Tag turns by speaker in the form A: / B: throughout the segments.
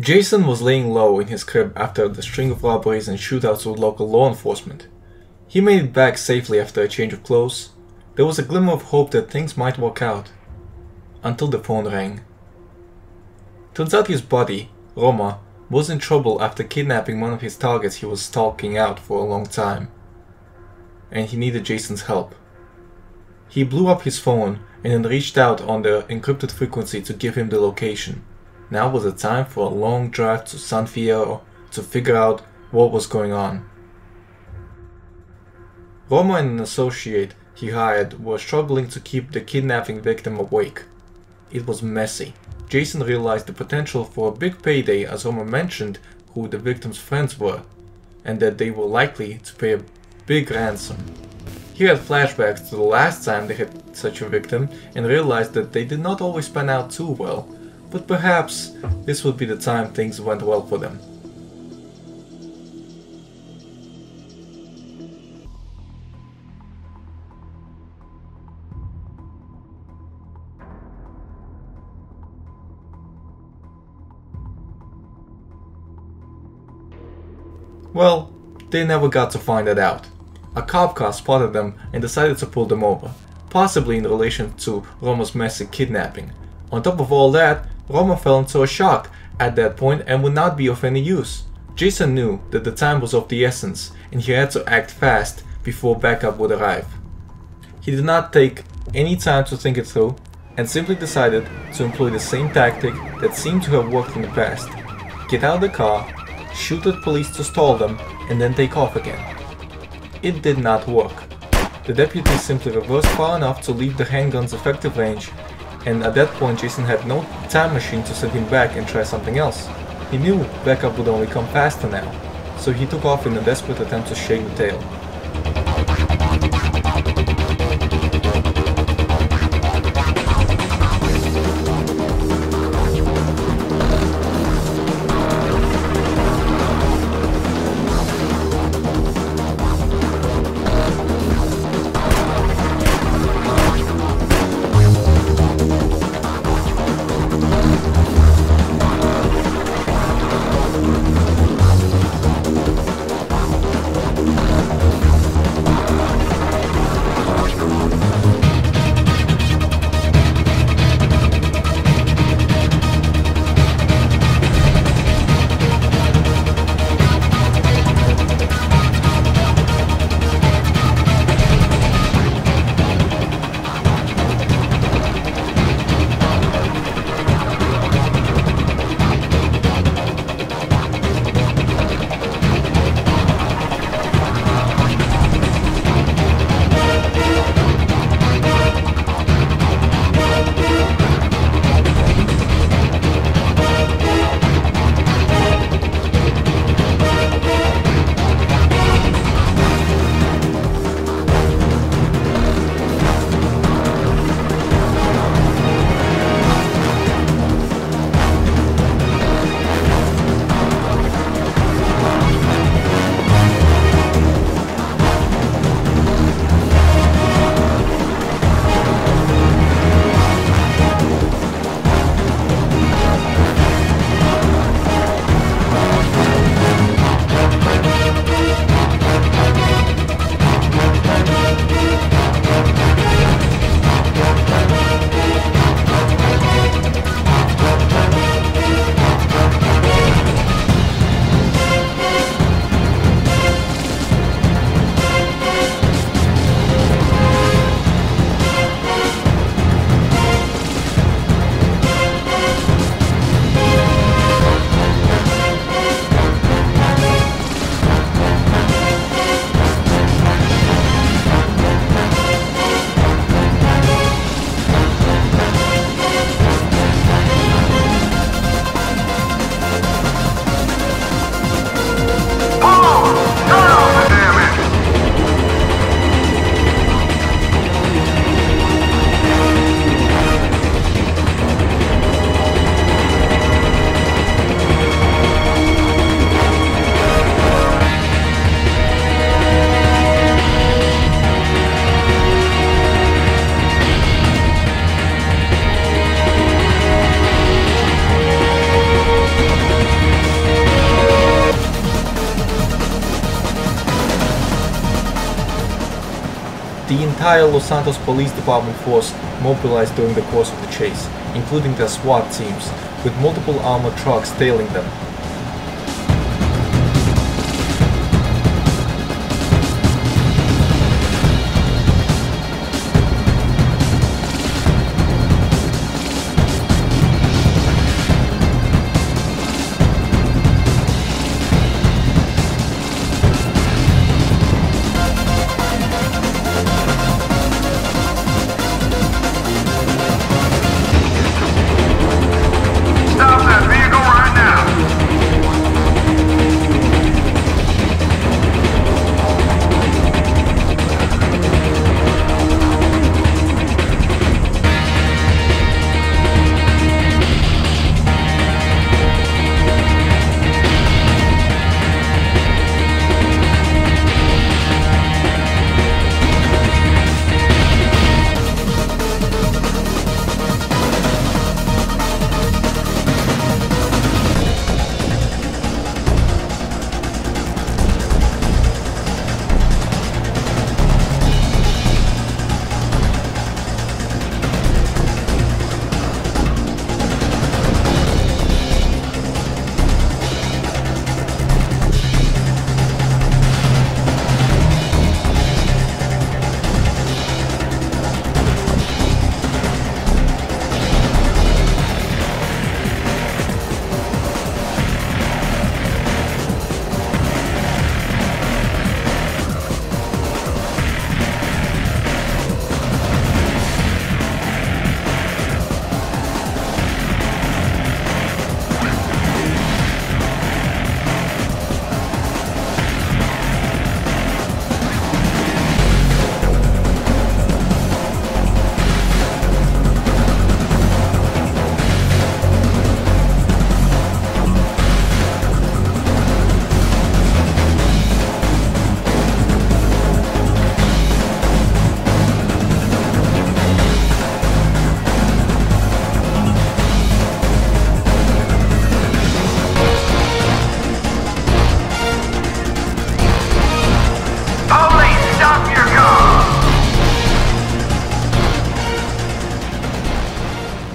A: Jayson was laying low in his crib after the string of robberies and shootouts with local law enforcement. He made it back safely after a change of clothes. There was a glimmer of hope that things might work out. Until the phone rang. Turns out his buddy, Roma, was in trouble after kidnapping one of his targets he was stalking out for a long time. And he needed Jayson's help. He blew up his phone and then reached out on the encrypted frequency to give him the location. Now was the time for a long drive to San Fierro to figure out what was going on. Roma and an associate he hired were struggling to keep the kidnapping victim awake. It was messy. Jayson realized the potential for a big payday as Roma mentioned who the victim's friends were, and that they were likely to pay a big ransom. He had flashbacks to the last time they had such a victim and realized that they did not always pan out too well, but perhaps this would be the time things went well for them. Well, they never got to find it out. A cop car spotted them and decided to pull them over, possibly in relation to Roma's messy kidnapping. On top of all that, Roma fell into a shock at that point and would not be of any use. Jayson knew that the time was of the essence and he had to act fast before backup would arrive. He did not take any time to think it through and simply decided to employ the same tactic that seemed to have worked in the past. Get out of the car, shoot at police to stall them, and then take off again. It did not work. The deputy simply reversed far enough to leave the handgun's effective range, and at that point Jayson had no time machine to send him back and try something else. He knew backup would only come faster now, so he took off in a desperate attempt to shake the tail. The entire Los Santos Police Department force mobilized during the course of the chase, including their SWAT teams, with multiple armored trucks tailing them.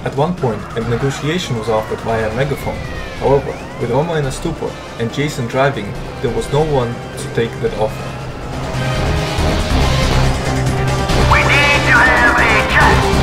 A: At one point, a negotiation was offered via a megaphone. However, with Roma in a stupor and Jayson driving, there was no one to take that offer.
B: We need to have a chat!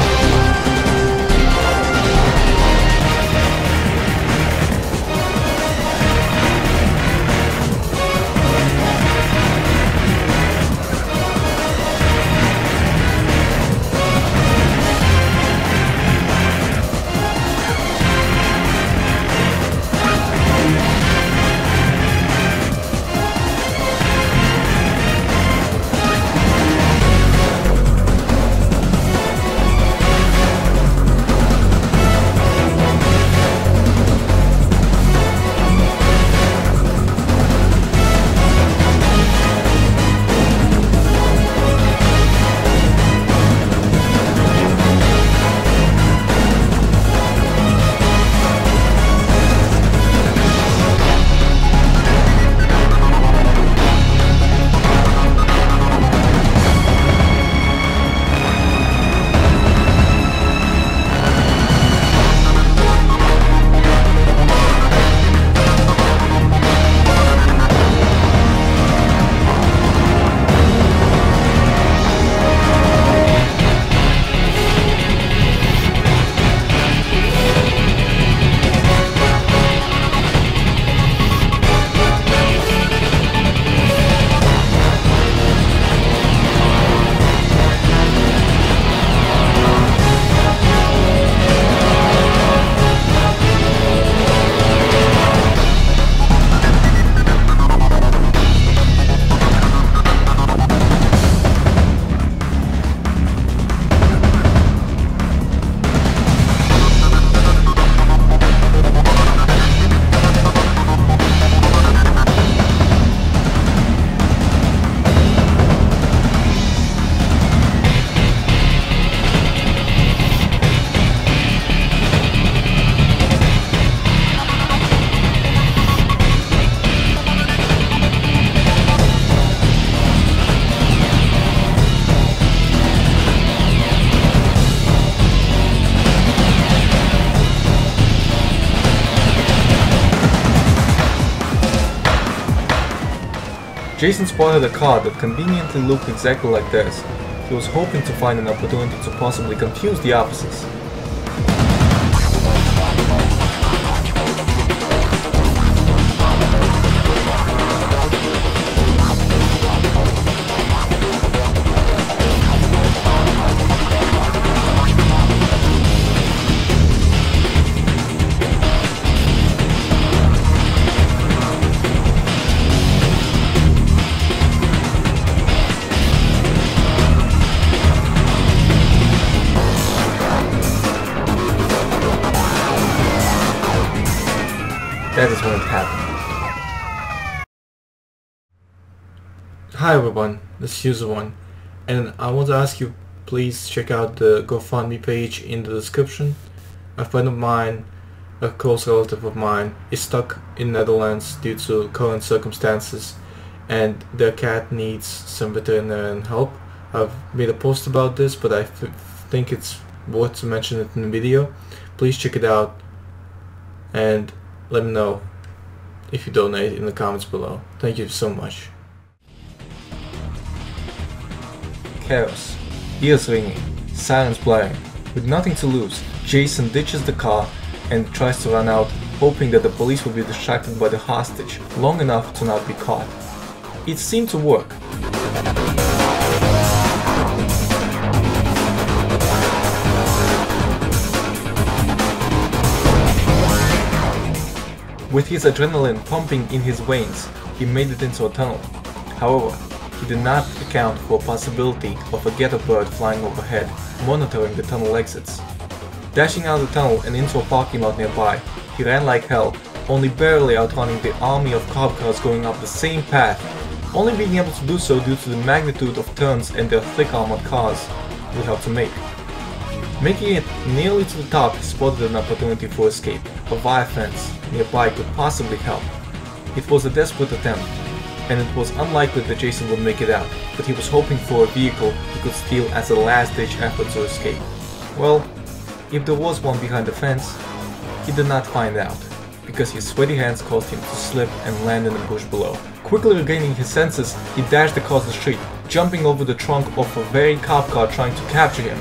A: Jayson spotted a car that conveniently looked exactly like theirs. He was hoping to find an opportunity to possibly confuse the officers. That is when it happened. Hi everyone, this is User1, and I want to ask you, please check out the GoFundMe page in the description. A friend of mine, a close relative of mine, is stuck in Netherlands due to current circumstances, and their cat needs some veterinarian help. I've made a post about this, but I think it's worth to mention it in the video. Please check it out, and let me know if you donate in the comments below. Thank you so much. Chaos. Ears ringing. Sirens blaring. With nothing to lose, Jayson ditches the car and tries to run out, hoping that the police will be distracted by the hostage long enough to not be caught. It seemed to work. With his adrenaline pumping in his veins, he made it into a tunnel. However, he did not account for a possibility of a ghetto bird flying overhead, monitoring the tunnel exits. Dashing out of the tunnel and into a parking lot nearby, he ran like hell, only barely outrunning the army of cop cars going up the same path, only being able to do so due to the magnitude of turns and their thick armored cars would have to make. Making it nearly to the top, he spotted an opportunity for escape. A wire fence nearby could possibly help. It was a desperate attempt, and it was unlikely that Jayson would make it out, but he was hoping for a vehicle he could steal as a last-ditch effort to escape. Well, if there was one behind the fence, he did not find out, because his sweaty hands caused him to slip and land in the bush below. Quickly regaining his senses, he dashed across the street, jumping over the trunk of a very cop car trying to capture him.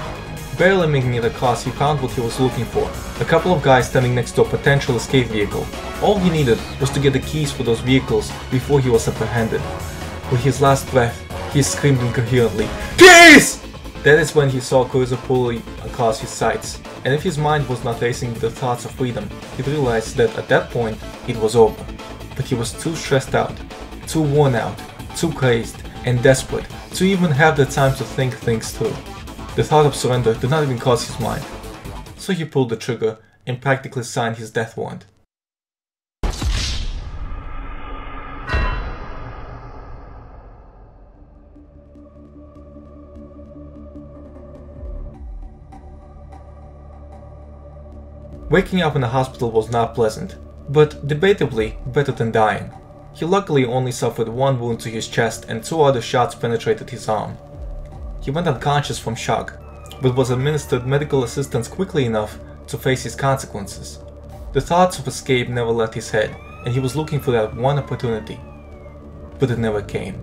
A: Barely making it across, he found what he was looking for. A couple of guys standing next to a potential escape vehicle. All he needed was to get the keys for those vehicles before he was apprehended. With his last breath, he screamed incoherently, "Keys!" That is when he saw Cruiser pulling across his sights, and if his mind was not racing with the thoughts of freedom, he realized that at that point, it was over. But he was too stressed out, too worn out, too crazed, and desperate to even have the time to think things through. The thought of surrender did not even cross his mind, so he pulled the trigger and practically signed his death warrant. Waking up in the hospital was not pleasant, but debatably better than dying. He luckily only suffered one wound to his chest and 2 other shots penetrated his arm. He went unconscious from shock, but was administered medical assistance quickly enough to face his consequences. The thoughts of escape never left his head, and he was looking for that one opportunity, but it never came.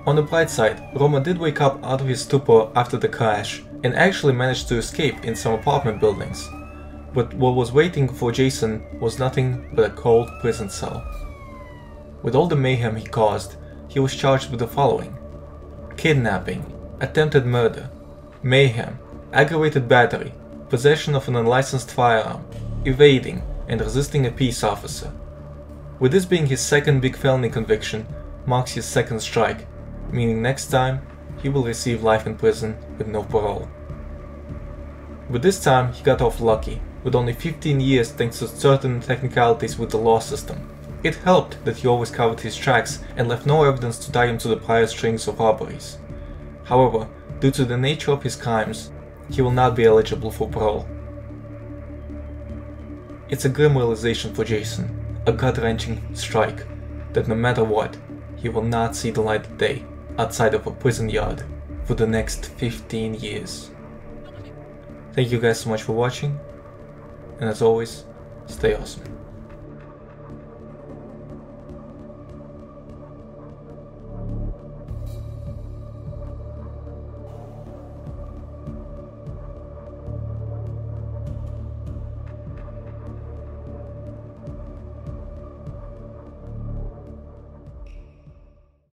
A: On the bright side, Roma did wake up out of his stupor after the crash, and actually managed to escape in some apartment buildings. But what was waiting for Jayson was nothing but a cold prison cell. With all the mayhem he caused, he was charged with the following: kidnapping, attempted murder, mayhem, aggravated battery, possession of an unlicensed firearm, evading, and resisting a peace officer. With this being his second big felony conviction, marks his second strike, meaning next time he will receive life in prison with no parole. But this time he got off lucky, with only 15 years thanks to certain technicalities with the law system. It helped that he always covered his tracks and left no evidence to tie him to the prior strings of robberies. However, due to the nature of his crimes, he will not be eligible for parole. It's a grim realization for Jayson, a gut-wrenching strike, that no matter what, he will not see the light of day outside of a prison yard for the next 15 years. Thank you guys so much for watching, and as always, stay awesome.